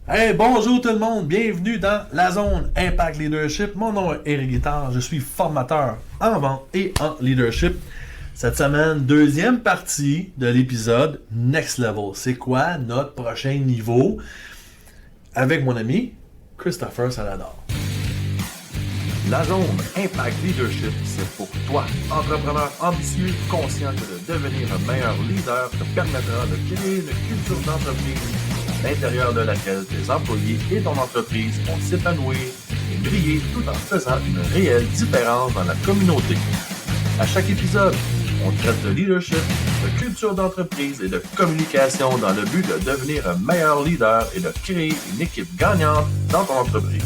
Hey, bonjour tout le monde, bienvenue dans la zone Impact Leadership. Mon nom est Eric Guittard, je suis formateur en vente et en leadership. Cette semaine, deuxième partie de l'épisode Next Level. C'est quoi notre prochain niveau? Avec mon ami Christopher Salador. La zone Impact Leadership, c'est pour toi, entrepreneur ambitieux, conscient que de devenir un meilleur leader te permettra de créer une culture d'entreprise à l'intérieur de laquelle tes employés et ton entreprise vont s'épanouir et briller tout en faisant une réelle différence dans la communauté. À chaque épisode, on traite de leadership, de culture d'entreprise et de communication dans le but de devenir un meilleur leader et de créer une équipe gagnante dans ton entreprise.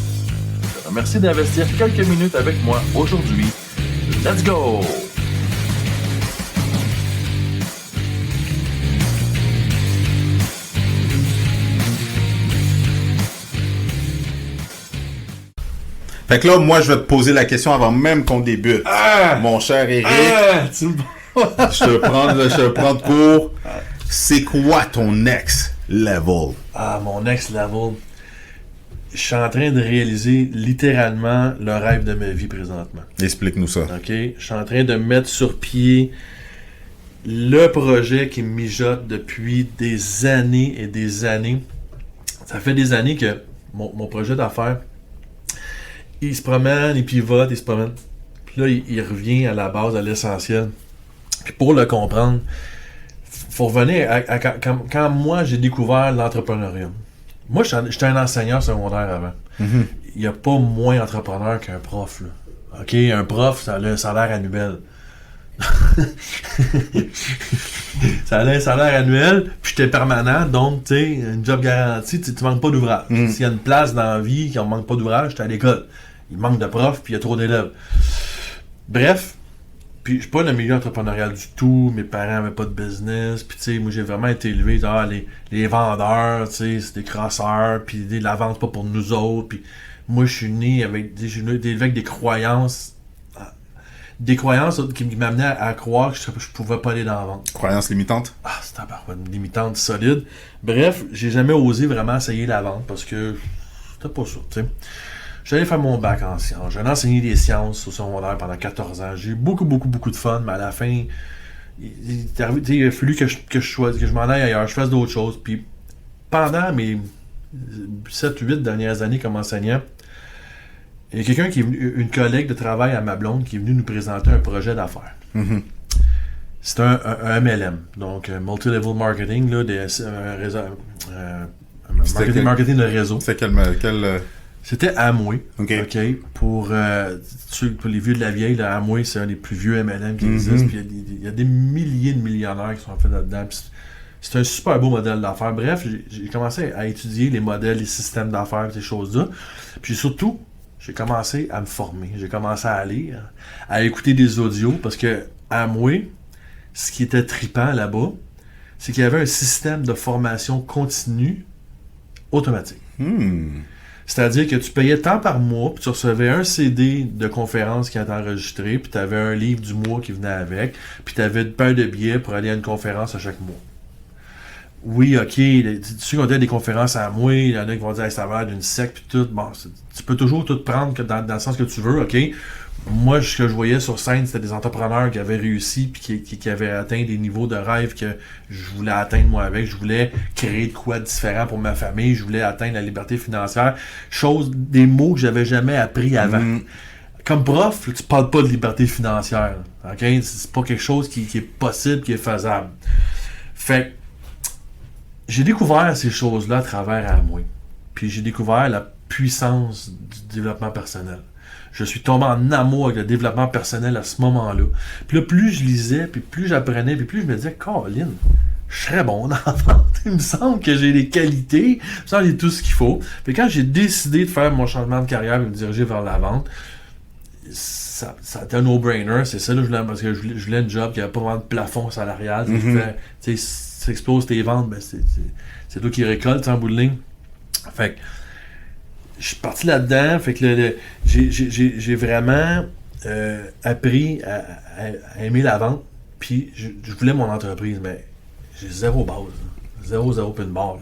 Je te remercie d'investir quelques minutes avec moi aujourd'hui. Let's go! Fait que là, moi, je vais te poser la question avant même qu'on débute. Mon cher Eric, je te prends de court. C'est quoi ton next level? Mon next level. Je suis en train de réaliser littéralement le rêve de ma vie présentement. Explique-nous ça. OK? Je suis en train de mettre sur pied le projet qui me mijote depuis des années et des années. Ça fait des années que mon projet d'affaires, il se promène, il pivote, il se promène. Puis là, il revient à la base, à l'essentiel. Puis pour le comprendre, faut revenir à quand moi, j'ai découvert l'entrepreneuriat. Moi, j'étais un enseignant secondaire avant. Mm-hmm. Il n'y a pas moins entrepreneur qu'un prof, là. OK? Un prof, ça a un salaire annuel. Ça a un salaire annuel, puis j'étais permanent, donc, tu sais, une job garantie, tu manques pas d'ouvrage. S'il y a une place dans la vie qu'on manque pas d'ouvrage, j'étais à l'école. Il manque de profs, puis il y a trop d'élèves. Bref, puis je suis pas dans le milieu entrepreneurial du tout, mes parents n'avaient pas de business, puis tu sais, moi j'ai vraiment été élevé, genre, les vendeurs, tu sais, c'est des crosseurs, puis la vente c'est pas pour nous autres, puis moi je suis né avec des croyances qui m'amenaient à croire que je pouvais pas aller dans la vente. Croyance limitante? C'est une limitante solide. Bref, j'ai jamais osé vraiment essayer la vente parce que c'était pas ça, tu sais. J'allais faire mon bac en sciences. J'ai enseigné des sciences au secondaire pendant 14 ans. J'ai eu beaucoup de fun, mais à la fin, il a fallu que je m'en aille ailleurs, je fasse d'autres choses. Puis pendant mes 7-8 dernières années comme enseignant, il y a quelqu'un qui est venu, une collègue de travail à ma blonde, qui est venue nous présenter un projet d'affaires. Mm-hmm. C'est un MLM, donc Multi-Level Marketing, là, marketing de réseau. C'est quel C'était Amway. OK. Pour les vieux de la vieille, là, Amway, c'est un des plus vieux MLM qui existent. Puis il y a des milliers de millionnaires qui sont faits là-dedans. Puis c'est un super beau modèle d'affaires. Bref, j'ai commencé à étudier les modèles, les systèmes d'affaires, ces choses-là. Puis surtout, j'ai commencé à me former. J'ai commencé à lire, à écouter des audios, parce que Amway, ce qui était trippant là-bas, c'est qu'il y avait un système de formation continue automatique. C'est-à-dire que tu payais tant par mois, puis tu recevais un CD de conférence qui était enregistré, puis tu avais un livre du mois qui venait avec, puis tu avais une paire de billets pour aller à une conférence à chaque mois. Oui, OK, tu sais qu'on a des conférences à moi, il y en a qui vont dire hey, ça va l'air d'une secte, puis tout. Bon, tu peux toujours tout prendre dans le sens que tu veux, OK? Moi, ce que je voyais sur scène, c'était des entrepreneurs qui avaient réussi puis qui avaient atteint des niveaux de rêve que je voulais atteindre moi avec. Je voulais créer de quoi de différent pour ma famille. Je voulais atteindre la liberté financière. Des mots que j'avais jamais appris avant. Comme prof, tu parles pas de liberté financière. OK? C'est pas quelque chose qui est possible, qui est faisable. Fait j'ai découvert ces choses-là à travers Amway. Puis j'ai découvert la puissance du développement personnel. Je suis tombé en amour avec le développement personnel à ce moment-là. Puis là, plus je lisais, puis plus j'apprenais, puis plus je me disais, Colin, je serais bon dans la vente. Il me semble que j'ai les qualités, il me semble que j'ai tout ce qu'il faut. Puis quand j'ai décidé de faire mon changement de carrière et me diriger vers la vente, ça a été un no-brainer. C'est ça, là, parce que je voulais un job qui n'avait pas vraiment de plafond salarial. Tu sais, si tu exploses tes ventes, ben c'est toi qui récoltes en bout de ligne. Fait que je suis parti là-dedans, fait que j'ai vraiment appris à aimer la vente, puis je voulais mon entreprise, mais j'ai zéro base, zéro pin bar.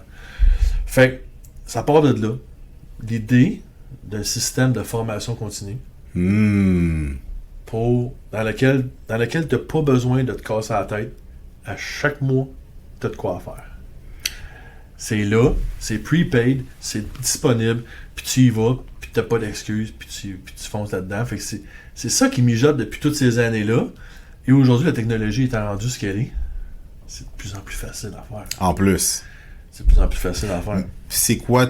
Fait que ça part de là. L'idée d'un système de formation continue dans lequel tu n'as pas besoin de te casser la tête. À chaque mois, tu as de quoi faire. C'est là, c'est prepaid, c'est disponible, puis tu y vas, puis tu n'as pas d'excuses, puis tu fonces là-dedans. Fait que c'est ça qui mijote depuis toutes ces années-là. Et aujourd'hui, la technologie étant rendue ce qu'elle est, c'est de plus en plus facile à faire. En plus. C'est de plus en plus facile à faire. C'est quoi...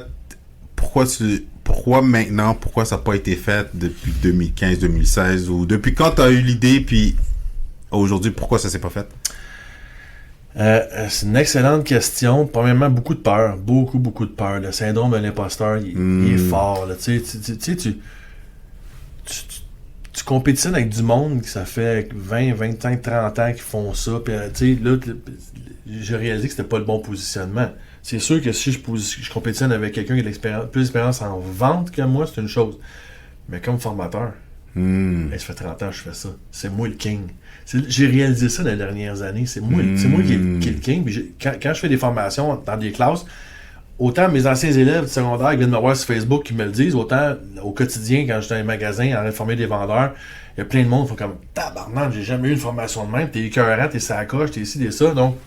Pourquoi maintenant, pourquoi ça n'a pas été fait depuis 2015-2016 ou depuis quand tu as eu l'idée, puis aujourd'hui, pourquoi ça s'est pas fait? C'est une excellente question. Premièrement, beaucoup de peur. Beaucoup de peur. Le syndrome de l'imposteur, il est fort. Là. Tu compétitionnes avec du monde qui ça fait 20, 25, 30 ans qu'ils font ça. Puis, là, j'ai réalisé que c'était pas le bon positionnement. C'est sûr que si je compétitionne avec quelqu'un qui a plus d'expérience en vente que moi, c'est une chose. Mais comme formateur, ça fait 30 ans que je fais ça. C'est moi le king. J'ai réalisé ça dans les dernières années. C'est moi qui est le king. Puis quand je fais des formations dans des classes, autant mes anciens élèves du secondaire qui viennent me voir sur Facebook qui me le disent, autant au quotidien, quand j'étais dans les magasins en train de former des vendeurs, il y a plein de monde qui font comme « Tabarnak, j'ai jamais eu une formation de même. T'es écœurant, t'es sacoche, t'es ci, t'es ça. » Donc,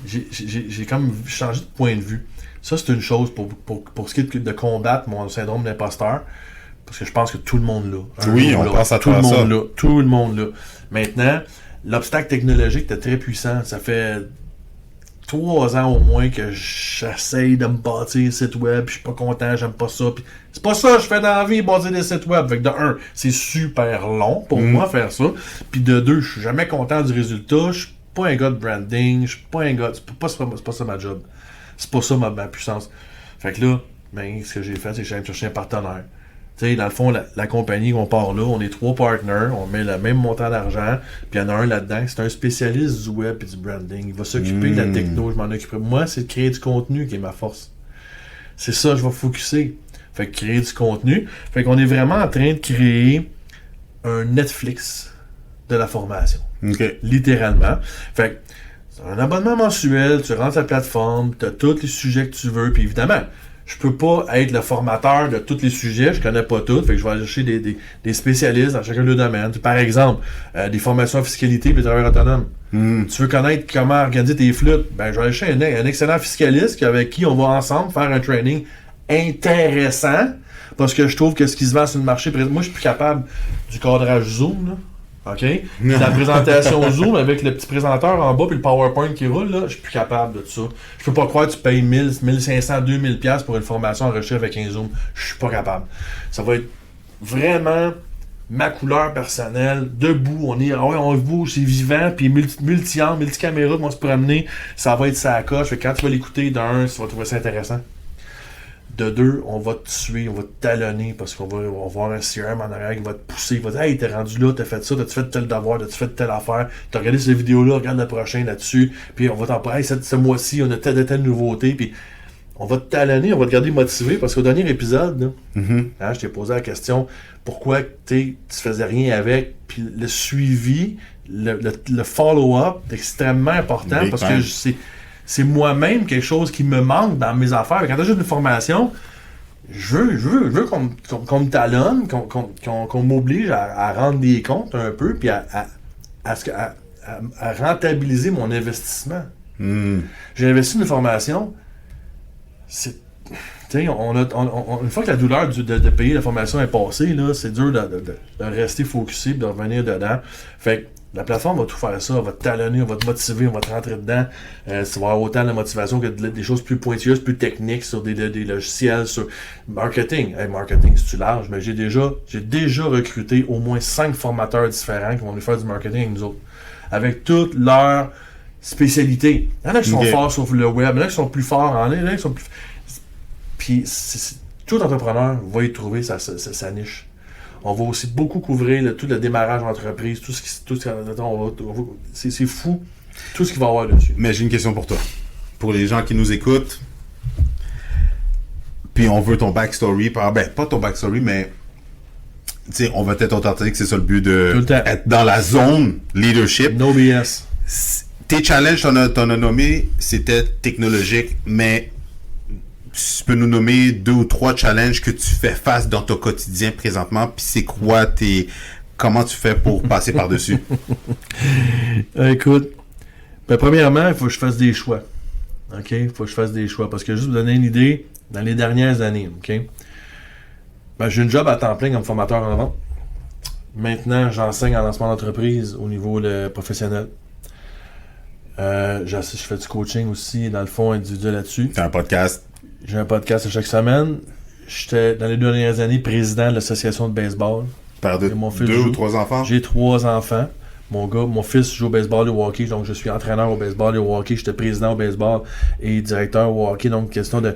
j'ai comme changé de point de vue. Ça, c'est une chose pour ce qui est de combattre mon syndrome d'imposteur. Parce que je pense que tout le monde l'a. Oui, on pense à tout le monde là. Tout le monde l'a. Maintenant, l'obstacle technologique était très puissant. Ça fait 3 ans au moins que j'essaye de me bâtir un site web. Je suis pas content, j'aime pas ça. Puis c'est pas ça que je fais dans la vie, bâtir des sites web. Fait que de 1, c'est super long pour moi faire ça. Puis de 2, je suis jamais content du résultat. Je suis pas un gars de branding. Je suis pas un gars... C'est pas ça ma job. C'est pas ça ma puissance. Fait que là, ce que j'ai fait, c'est que j'allais chercher un partenaire. Tu sais, dans le fond, la compagnie qu'on part là, on est 3 partners, on met le même montant d'argent, puis il y en a un là-dedans, c'est un spécialiste du web et du branding. Il va s'occuper de la techno, je m'en occuperai. Moi, c'est de créer du contenu qui est ma force. C'est ça, je vais focusser. Fait que créer du contenu. Fait qu'on est vraiment en train de créer un Netflix de la formation. Okay. Littéralement. Fait que c'est un abonnement mensuel, tu rentres la plateforme, tu as tous les sujets que tu veux, puis évidemment, je peux pas être le formateur de tous les sujets, je connais pas tout, fait que je vais aller chercher des spécialistes dans chacun de domaines. Par exemple, des formations en fiscalité et travail autonome. Tu veux connaître comment organiser tes flûtes, je vais aller chercher un excellent fiscaliste avec qui on va ensemble faire un training intéressant, parce que je trouve que ce qui se vend sur le marché, moi je suis plus capable du cadrage Zoom, là. OK? La présentation Zoom avec le petit présenteur en bas puis le PowerPoint qui roule, là, je suis plus capable de ça. Je peux pas croire que tu payes 1000, 1500, 2000 $, pour une formation enregistrée avec un Zoom. Je suis pas capable. Ça va être vraiment ma couleur personnelle. Debout, on bouge, c'est vivant, puis multi-angle, multi-caméra, vont se promener. Ça va être ça à coche. Fait que quand tu vas l'écouter, d'un, tu vas trouver ça intéressant. De 2, on va te tuer, on va te talonner parce qu'on va voir un CRM en arrière qui va te pousser, il va dire « Hey, t'es rendu là, t'as fait ça, t'as-tu fait tel devoir, t'as-tu fait telle affaire, t'as regardé cette vidéo-là, regarde la prochaine là-dessus, puis on va t'en parler, hey, ce mois-ci, on a telle nouveauté, puis on va te talonner, on va te garder motivé parce qu'au dernier épisode, là, je t'ai posé la question pourquoi tu faisais rien avec, puis le suivi, le follow-up est extrêmement important parce que c'est moi-même quelque chose qui me manque dans mes affaires. Quand j'ai une formation, je veux qu'on me talonne, qu'on m'oblige à rendre des comptes un peu, puis à rentabiliser mon investissement. J'ai investi une formation, une fois que la douleur de payer la formation est passée, là, c'est dur de rester focusé et de revenir dedans. Fait que la plateforme va tout faire ça, elle va te talonner, on va te motiver, on va te rentrer dedans. Ça va avoir autant de motivation que des choses plus pointilleuses, plus techniques sur des logiciels, sur marketing. Marketing, c'est-tu large? Mais j'ai déjà recruté au moins 5 formateurs différents qui vont nous faire du marketing avec nous autres. Avec toutes leurs spécialités. Il y en a qui sont forts sur le web, il y en a qui sont plus forts en ligne, il y en a qui sont plus... Puis tout entrepreneur va y trouver sa niche. On va aussi beaucoup couvrir tout le démarrage d'entreprise, c'est fou, tout ce qu'il va y avoir dessus. Mais j'ai une question pour toi. Pour les gens qui nous écoutent, puis on veut ton backstory, pas ton backstory, mais on va être authentique, c'est ça le but d'être dans la zone leadership. No BS. Tes challenges, t'en as nommé, c'était technologique, mais tu peux nous nommer 2 ou 3 challenges que tu fais face dans ton quotidien présentement, puis c'est quoi comment tu fais pour passer par-dessus? Écoute, premièrement, il faut que je fasse des choix. OK? Il faut que je fasse des choix. Parce que juste pour vous donner une idée, dans les dernières années, OK? J'ai une job à temps plein comme formateur en vente. Maintenant, j'enseigne en lancement d'entreprise au niveau professionnel. Je fais du coaching aussi, dans le fond, individuel là-dessus. T'as un podcast? J'ai un podcast chaque semaine. J'étais, dans les 2 dernières années, président de l'association de baseball. Père de 2 ou 3 enfants? J'ai 3 enfants. Mon fils joue au baseball et au hockey, donc je suis entraîneur au baseball et au hockey. J'étais président au baseball et directeur au hockey, donc question de...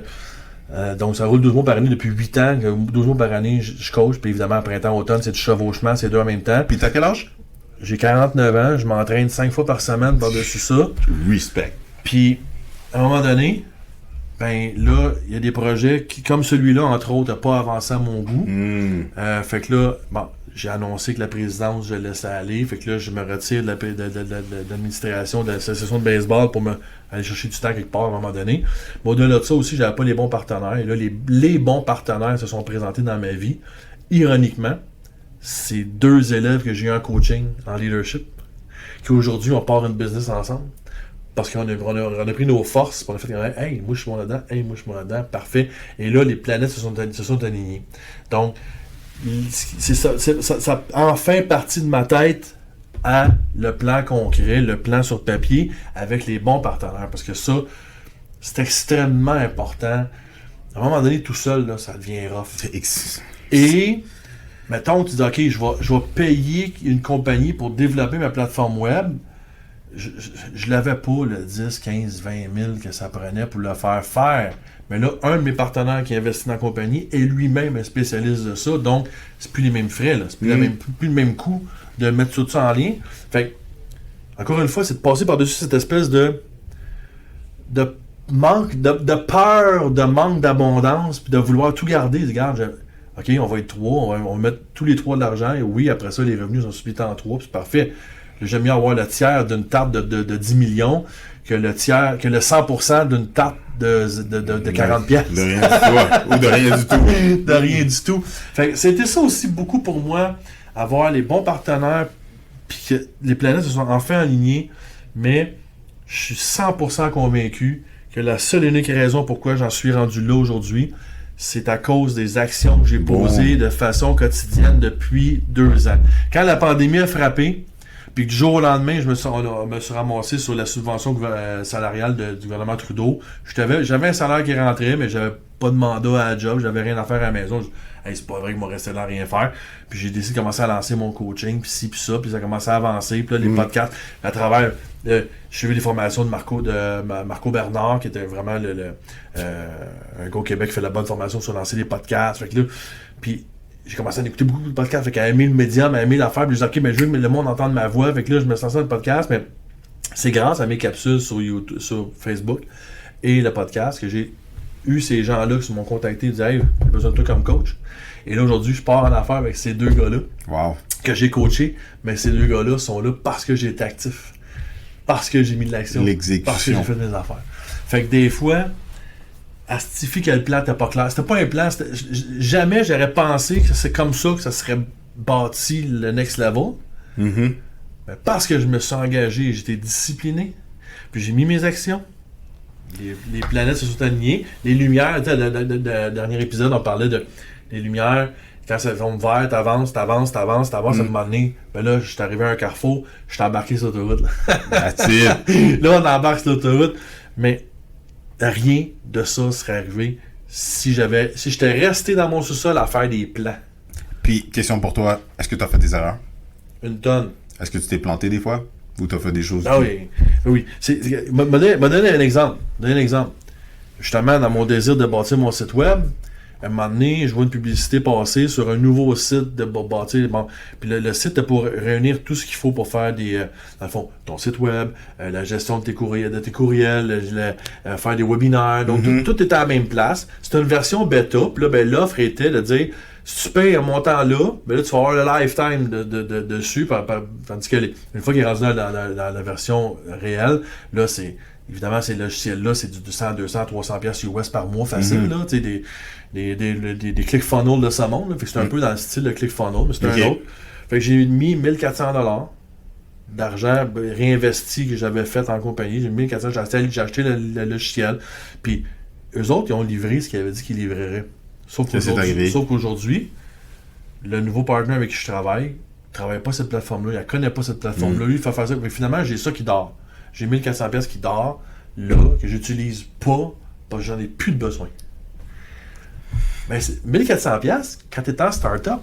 donc ça roule 12 mois par année depuis 8 ans. 12 mois par année, je coach, puis évidemment, printemps, automne, c'est du chevauchement, c'est 2 en même temps. Puis t'as quel âge? J'ai 49 ans, je m'entraîne 5 fois par semaine par-dessus ça. Respect. Puis, à un moment donné, ben là, il y a des projets qui, comme celui-là, entre autres, n'a pas avancé à mon goût. Fait que là, j'ai annoncé que la présidence, je laissais aller. Fait que là, je me retire de l'administration de l'association de baseball pour aller chercher du temps quelque part à un moment donné. Mais au-delà de ça aussi, j'avais pas les bons partenaires. Et là, les bons partenaires se sont présentés dans ma vie. Ironiquement, c'est 2 élèves que j'ai eu en coaching, en leadership, qui aujourd'hui, on part une business ensemble. Parce qu'on a pris nos forces, on a fait « Hey, moi je suis bon là-dedans, hey, moi je suis bon là-dedans, parfait. » Et là, les planètes se sont alignées. Donc, ça a enfin parti de ma tête à le plan concret, le plan sur papier, avec les bons partenaires. Parce que ça, c'est extrêmement important. À un moment donné, tout seul, là, ça devient rough. Et, mettons, tu dis « Ok, je vais payer une compagnie pour développer ma plateforme web. » Je l'avais pas le 10, 15, 20 000 que ça prenait pour le faire. Mais là, un de mes partenaires qui investit dans la compagnie est lui-même un spécialiste de ça. Donc, c'est plus les mêmes frais. Là. C'est plus le même coût de mettre tout ça en lien. Fait que, encore une fois, c'est de passer par-dessus cette espèce de manque, de peur, de manque d'abondance, puis de vouloir tout garder. Regarde, OK, on va être 3, on va mettre tous les 3 de l'argent. Et oui, après ça, les revenus sont splités en 3, puis c'est parfait. J'aime mieux avoir le tiers d'une tarte de 10 millions que le 100% d'une tarte de 40 piastres. De rien du tout. Ou de rien du tout. De rien du tout. Fait que c'était ça aussi beaucoup pour moi, avoir les bons partenaires, puis que les planètes se sont enfin alignées, mais je suis 100% convaincu que la seule et unique raison pourquoi j'en suis rendu là aujourd'hui, c'est à cause des actions que j'ai posées de façon quotidienne depuis 2 ans. Quand la pandémie a frappé, puis que du jour au lendemain, je me suis ramassé sur la subvention salariale du gouvernement Trudeau. J'avais un salaire qui rentrait, mais j'avais pas de mandat à la job, j'avais rien à faire à la maison. C'est pas vrai que je m'en restais là à rien faire. Puis j'ai décidé de commencer à lancer mon coaching, puis ci, puis ça, puis ça a commencé à avancer. Puis là, les podcasts, à travers... je suivi les formations de Marco Bernard, qui était vraiment un gars au Québec qui fait la bonne formation sur lancer des podcasts. Fait que là, puis... j'ai commencé à écouter beaucoup de podcasts, fait qu'à aimer le médium, à aimer l'affaire, puis je dis, OK, mais je veux que le monde entende ma voix, fait que là, je me sens ça le podcast, mais c'est grâce à mes capsules sur YouTube, sur Facebook et le podcast que j'ai eu ces gens-là qui m'ont contacté et dit, hey, j'ai besoin de toi comme coach. Et là, aujourd'hui, je pars en affaire avec ces 2 gars-là que j'ai coachés, mais ces 2 gars-là sont là parce que j'ai été actif, parce que j'ai mis de l'action, parce que j'ai fait mes affaires. Fait que des fois, astifie que le plan n'était pas clair. C'était pas un plan. Jamais j'aurais pensé que c'est comme ça que ça serait bâti le next level. Mm-hmm. Mais parce que je me suis engagé, j'étais discipliné, puis j'ai mis mes actions. Les planètes se sont alignées. Les lumières, le dernier épisode, on parlait de les lumières. Quand ça tombe vert, t'avances, à un moment donné, ben là, je suis arrivé à un carrefour, je suis embarqué sur l'autoroute. Là, on embarque sur l'autoroute, mais rien de ça serait arrivé si j'étais resté dans mon sous-sol à faire des plans. Puis, question pour toi, est-ce que tu as fait des erreurs? Une tonne. Est-ce que tu t'es planté des fois? Ou tu as fait des choses? Ah oui. M'a donné un exemple. Justement, dans mon désir de bâtir mon site web, à un moment donné, je vois une publicité passer sur un nouveau site de bâtir. Bon, puis le site est pour réunir tout ce qu'il faut pour faire dans le fond, ton site web, la gestion de tes courriels, faire des webinaires. Donc, tout était à la même place. C'était une version bêta. Puis là, ben, l'offre était de dire, si tu payes un montant là, ben là, tu vas avoir le lifetime dessus. Tandis que une fois qu'il est rendu dans la version réelle, là, c'est Évidemment, ces logiciels-là, c'est du 100, 200, 300 pièces US par mois facile, là, tu sais, des ClickFunnels de ce monde, là. Fait que c'est un peu dans le style de ClickFunnels, mais c'est un autre. Fait que j'ai mis 1400$ d'argent réinvesti que j'avais fait en compagnie. J'ai mis 1400$, j'ai acheté le logiciel. Puis eux autres, ils ont livré ce qu'ils avaient dit qu'ils livreraient. Sauf qu'aujourd'hui, le nouveau partenaire avec qui je travaille, ne travaille pas cette plateforme-là, il ne connaît pas cette plateforme-là. Lui, il fait faire ça. Mais finalement, j'ai ça qui dort. J'ai 1400$ qui dort, là, que j'utilise pas, parce que j'en ai plus de besoin. Mais 1400$, quand tu es en start-up,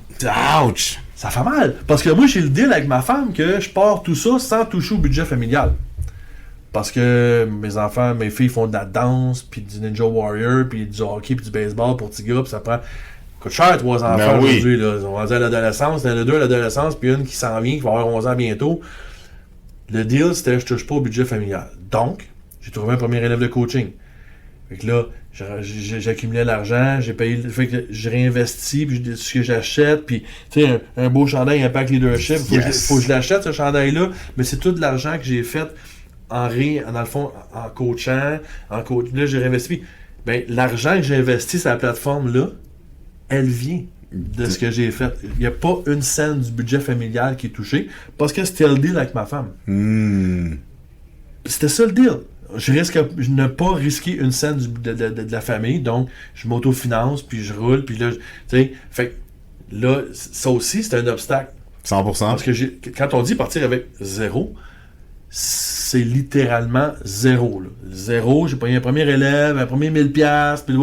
ouch! Ça fait mal. Parce que moi, j'ai le deal avec ma femme que je pars tout ça sans toucher au budget familial. Parce que mes filles font de la danse, puis du Ninja Warrior, puis du hockey, puis du baseball pour petits gars, puis ça prend... coûte cher, 3 enfants aujourd'hui. Là. Ils sont rendus à l'adolescence, il y en a 2 à l'adolescence, puis une qui s'en vient, qui va avoir 11 ans bientôt. Le deal, c'était je touche pas au budget familial. Donc, j'ai trouvé un premier élève de coaching. Fait que là, j'accumulais l'argent, j'ai payé, fait que je réinvestis, puis ce que j'achète, puis tu sais, un beau chandail Impact Leadership, faut que je l'achète ce chandail-là, mais c'est tout de l'argent que j'ai fait dans le fond, en coachant, là j'ai réinvesti. Ben, l'argent que j'ai investi sur la plateforme-là, elle vient de ce que j'ai fait. Il n'y a pas une scène du budget familial qui est touchée, parce que c'était le deal avec ma femme. C'était ça le deal. Je ne pas risquer une scène de la famille, donc je m'autofinance, puis je roule, puis là, tu sais, fait là, ça aussi, c'est un obstacle. 100%. Parce que quand on dit partir avec 0, c'est littéralement 0. Là. 0, j'ai payé un premier élève, un premier 1000$, puis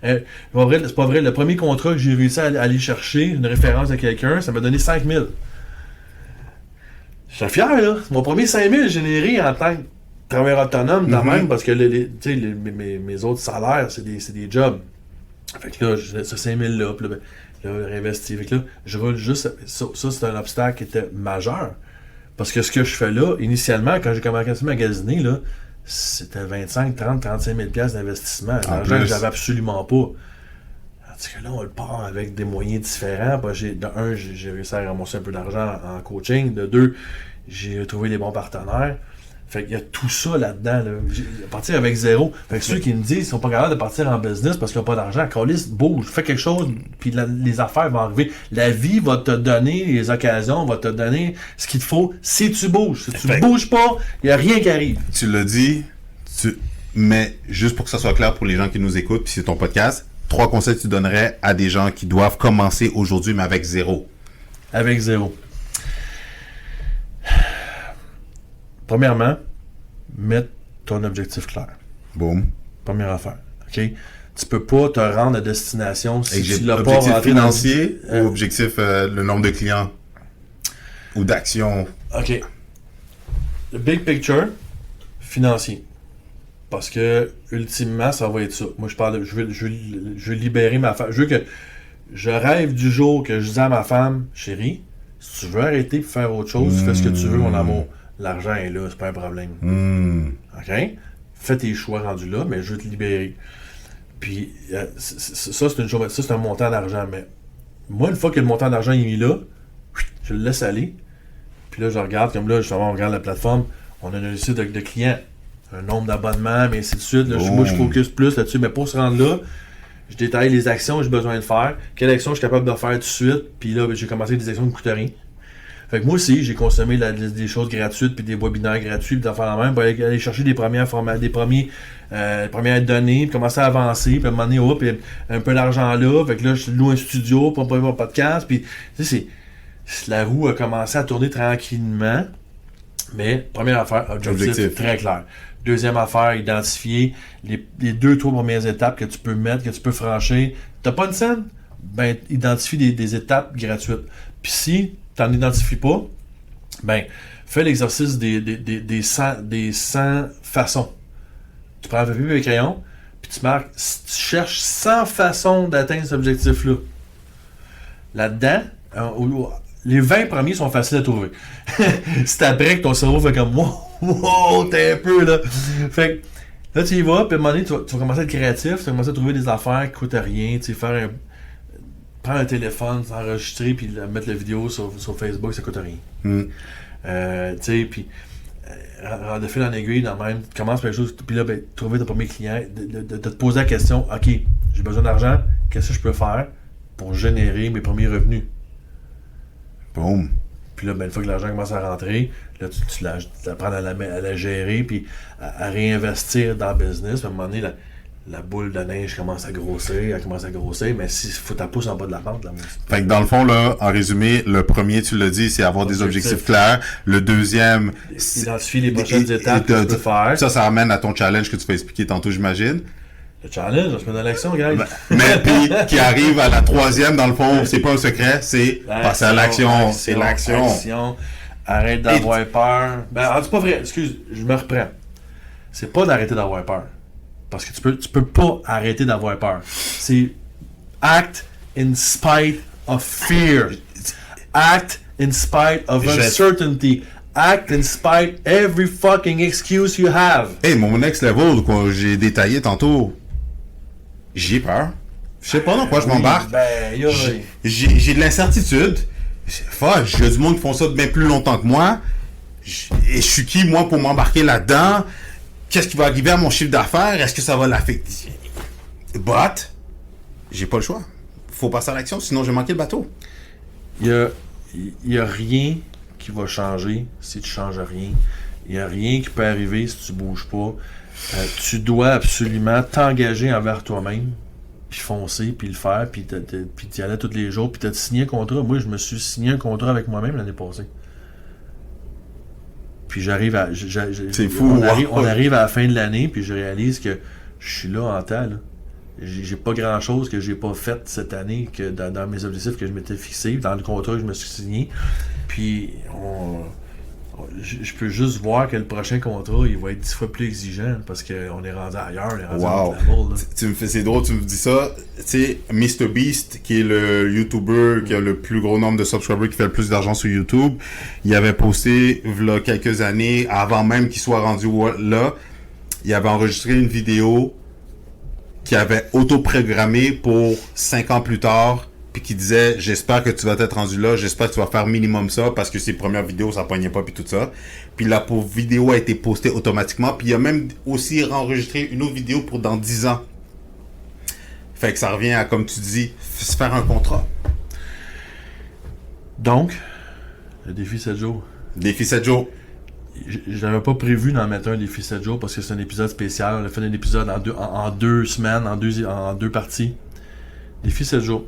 c'est pas vrai, le premier contrat que j'ai réussi à aller chercher, une référence à quelqu'un, ça m'a donné 5000$. Je suis fier, là. Mon premier 5000$ généré en tant que travailleur autonome, quand même, parce que mes autres salaires, c'est des jobs. Fait que là, ce 5000$-là, puis là, réinvesti. Fait que là, je roule juste. Ça, c'est un obstacle qui était majeur. Parce que ce que je fais là, initialement, quand j'ai commencé à magasiner, là, c'était 25, 30, 35 000$ d'investissement. L'argent que j'avais absolument pas. Parce que là, on le part avec des moyens différents. J'ai réussi à ramasser un peu d'argent en coaching. De 2, j'ai trouvé les bons partenaires. Fait qu'il y a tout ça là-dedans. Là. Partir avec 0. Fait que ceux qui me disent qu'ils sont pas capables de partir en business parce qu'ils n'ont pas d'argent, calisse, bouge, fais quelque chose, puis les affaires vont arriver. La vie va te donner les occasions, va te donner ce qu'il te faut si tu bouges. Si tu bouges pas, il n'y a rien qui arrive. Tu l'as dit, mais juste pour que ça soit clair pour les gens qui nous écoutent, puis c'est ton podcast, 3 conseils que tu donnerais à des gens qui doivent commencer aujourd'hui, mais avec 0. Avec 0. Premièrement, mettre ton objectif clair. Boum. Première affaire. OK? Tu peux pas te rendre à destination si tu l'as pas rentré financier ou objectif le nombre de clients ou d'actions. OK. Le big picture, financier. Parce que, ultimement, ça va être ça. Moi, je veux libérer ma femme. Je rêve du jour que je dis à ma femme, chérie, si tu veux arrêter de faire autre chose, fais ce que tu veux, mon amour. L'argent est là, c'est pas un problème. OK? Fais tes choix rendus là, mais je veux te libérer. Puis, ça, c'est une chose, ça, c'est un montant d'argent. Mais moi, une fois que le montant d'argent est mis là, je le laisse aller. Puis là, je regarde, comme là, justement, on regarde la plateforme, on a une liste de clients, un nombre d'abonnements, mais ainsi de suite. Là, moi, je focus plus là-dessus. Mais pour se rendre là, je détaille les actions que j'ai besoin de faire, quelles actions je suis capable de faire tout de suite. Puis là, j'ai commencé avec des actions qui ne coûtent rien. Fait que moi aussi, j'ai consommé des choses gratuites, puis des webinaires gratuits, puis d'en faire la même, puis aller chercher des premières données, puis commencer à avancer, puis à un moment donné, puis un peu d'argent là, fait que là, je loue un studio pour un podcast, puis tu sais, la roue a commencé à tourner tranquillement, mais première affaire, objectif très clair. Deuxième affaire, identifier les 2-3 premières étapes que tu peux mettre, que tu peux franchir. T'as pas une scène? Ben, identifie des étapes gratuites. Puis si t'en identifies pas, ben, fais l'exercice des 100 façons. Tu prends un papier et un crayon, puis tu marques, tu cherches 100 façons d'atteindre cet objectif-là. Là-dedans, les 20 premiers sont faciles à trouver. C'est après que ton cerveau fait comme, wow, t'es un peu là. Fait que là, tu y vas, puis à un moment donné, tu vas commencer à être créatif, tu vas commencer à trouver des affaires qui coûtent rien, tu sais, prendre un téléphone, s'enregistrer, puis mettre la vidéo sur Facebook, ça coûte rien. Tu sais, puis de fil en aiguille, dans le même, tu commences par les choses, puis là, ben, trouver ton premier client, de te poser la question, OK, j'ai besoin d'argent, qu'est-ce que je peux faire pour générer mes premiers revenus? Boom. Puis là, ben, une fois que l'argent commence à rentrer, là, tu apprends à la gérer, puis à réinvestir dans le business. Puis à un moment donné, la boule de neige commence à grossir, mais si faut ta pousse en bas de la pente, là. Fait que dans le fond, là, en résumé, le premier, tu l'as dit, c'est avoir des objectifs clairs. Le deuxième, identifier les prochaines étapes que tu peux faire. Ça ramène à ton challenge que tu vas expliquer tantôt, j'imagine. Le challenge, on se met dans l'action, gars. Mais puis, qui arrive à la troisième, dans le fond, c'est pas un secret, c'est passer à l'action. C'est l'action. Arrête d'avoir peur. Ben, c'est pas vrai. Excuse, je me reprends. C'est pas d'arrêter d'avoir peur. Parce que tu peux pas arrêter d'avoir peur. C'est act in spite of fear. Act in spite of uncertainty. Act in spite every fucking excuse you have. Hey, mon next level, que j'ai détaillé tantôt, j'ai peur. Je sais pas dans quoi je m'embarque. J'ai de l'incertitude. J'ai du monde qui font ça bien plus longtemps que moi. Et je suis qui, moi, pour m'embarquer là-dedans? Qu'est-ce qui va arriver à mon chiffre d'affaires? Est-ce que ça va l'affecter? But, j'ai pas le choix. Faut passer à l'action, sinon je vais manquer le bateau. Il y a rien qui va changer si tu changes rien. Il n'y a rien qui peut arriver si tu bouges pas. Tu dois absolument t'engager envers toi-même, puis foncer, puis le faire, puis t'y aller tous les jours, puis t'as signé un contrat. Moi, je me suis signé un contrat avec moi-même l'année passée. Puis j'arrive à... C'est fou. On arrive à la fin de l'année, puis je réalise que je suis là en temps, là. J'ai pas grand-chose que j'ai pas fait cette année que dans mes objectifs que je m'étais fixé, dans le contrat que je me suis signé. Puis je peux juste voir que le prochain contrat, il va être 10 fois plus exigeant parce qu'on est rendu ailleurs, on est rendu à notre level, là. C'est drôle, tu me dis ça. Tu sais, MrBeast, qui est le YouTuber qui a le plus gros nombre de subscribers, qui fait le plus d'argent sur YouTube, il avait posté, il y a quelques années, avant même qu'il soit rendu là, il avait enregistré une vidéo qui avait auto-programmé pour 5 ans plus tard, puis qui disait « J'espère que tu vas être rendu là, j'espère que tu vas faire minimum ça, parce que ses premières vidéos, ça pognait pas, puis tout ça. » Puis la vidéo a été postée automatiquement, puis il a même aussi enregistré une autre vidéo pour dans 10 ans. Fait que ça revient à, comme tu dis, se faire un contrat. Donc, le défi 7 jours. Défi 7 jours. Je n'avais pas prévu d'en mettre un défi 7 jours parce que c'est un épisode spécial. On a fait un épisode en 2 semaines, en deux parties. Défi 7 jours.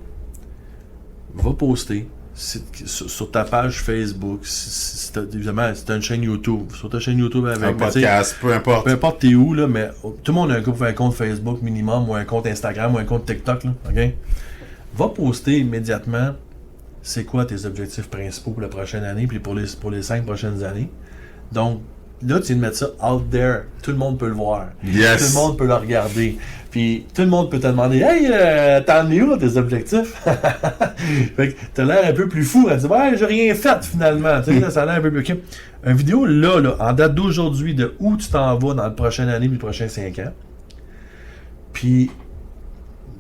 Va poster sur ta page Facebook. Évidemment, c'est une chaîne YouTube. Sur ta chaîne YouTube avec un podcast, peu importe. Peu importe t'es où, là, mais tout le monde a un compte Facebook minimum ou un compte Instagram ou un compte TikTok. Là, okay? Va poster immédiatement c'est quoi tes objectifs principaux pour la prochaine année puis pour les 5 prochaines années. Donc, là, tu viens de mettre ça out there. Tout le monde peut le voir. Yes. Tout le monde peut le regarder. Puis, tout le monde peut te demander « Hey, t'en es où tes objectifs? » Fait que t'as l'air un peu plus fou. Elle dit « Ouais, j'ai rien fait finalement. » Tu sais, là, ça a l'air un peu plus... Okay. Une vidéo là, en date d'aujourd'hui, de où tu t'en vas dans la prochaine année, les prochains 5 ans. Puis,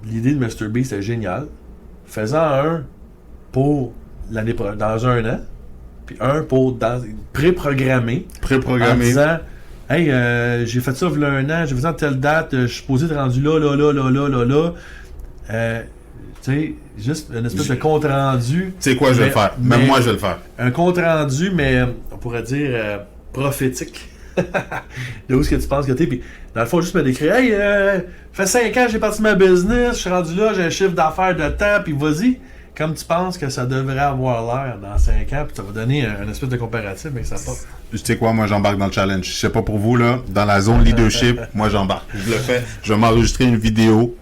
l'idée de MrBeast est géniale. Fais-en un pour l'année dans un an. Puis un pour pré-programmer. En disant hey, j'ai fait ça il y a un an, j'ai fait ça à telle date, je suis posé de rendu là. Tu sais, juste une espèce de compte rendu. Tu sais quoi, je vais le faire. Même moi, je vais le faire. Un compte rendu, mais on pourrait dire prophétique. De où est-ce que tu penses que t'es. Puis dans le fond, juste me décrire hey, fait 5 ans, j'ai parti ma business, je suis rendu là, j'ai un chiffre d'affaires de temps, puis vas-y. Comme tu penses que ça devrait avoir l'air dans 5 ans, puis ça va donner un espèce de comparatif, mais ça pas. Tu sais quoi, moi j'embarque dans le challenge. Je sais pas pour vous, là, dans la zone leadership, moi j'embarque. Je le fais. Je vais m'enregistrer une vidéo,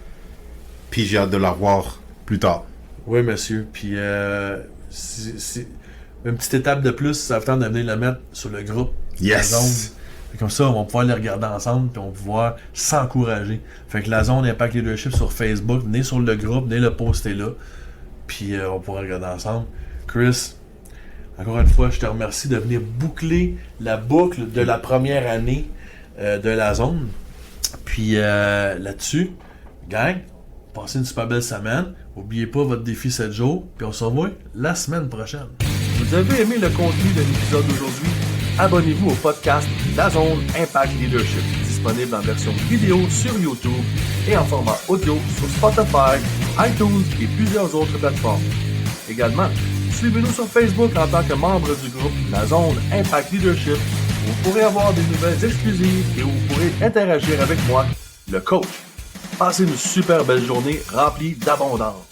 puis j'ai hâte de la revoir plus tard. Oui, monsieur. Puis, c'est une petite étape de plus, ça va tenter de venir le mettre sur le groupe. Yes! La zone. Comme ça, on va pouvoir les regarder ensemble, puis on va pouvoir s'encourager. Fait que la zone Impact Leadership sur Facebook, venez sur le groupe, venez le poster là. Puis on pourra regarder ensemble. Chris, encore une fois, je te remercie de venir boucler la boucle de la première année de la zone. Puis là-dessus, gang, passez une super belle semaine. N'oubliez pas votre défi 7 jours. Puis on se revoit la semaine prochaine. Vous avez aimé le contenu de l'épisode d'aujourd'hui? abonnez-vous au podcast La Zone Impact Leadership, disponible en version vidéo sur YouTube et en format audio sur Spotify, iTunes et plusieurs autres plateformes. Également, suivez-nous sur Facebook en tant que membre du groupe La Zone Impact Leadership, où vous pourrez avoir des nouvelles exclusives et où vous pourrez interagir avec moi, le coach. Passez une super belle journée remplie d'abondance.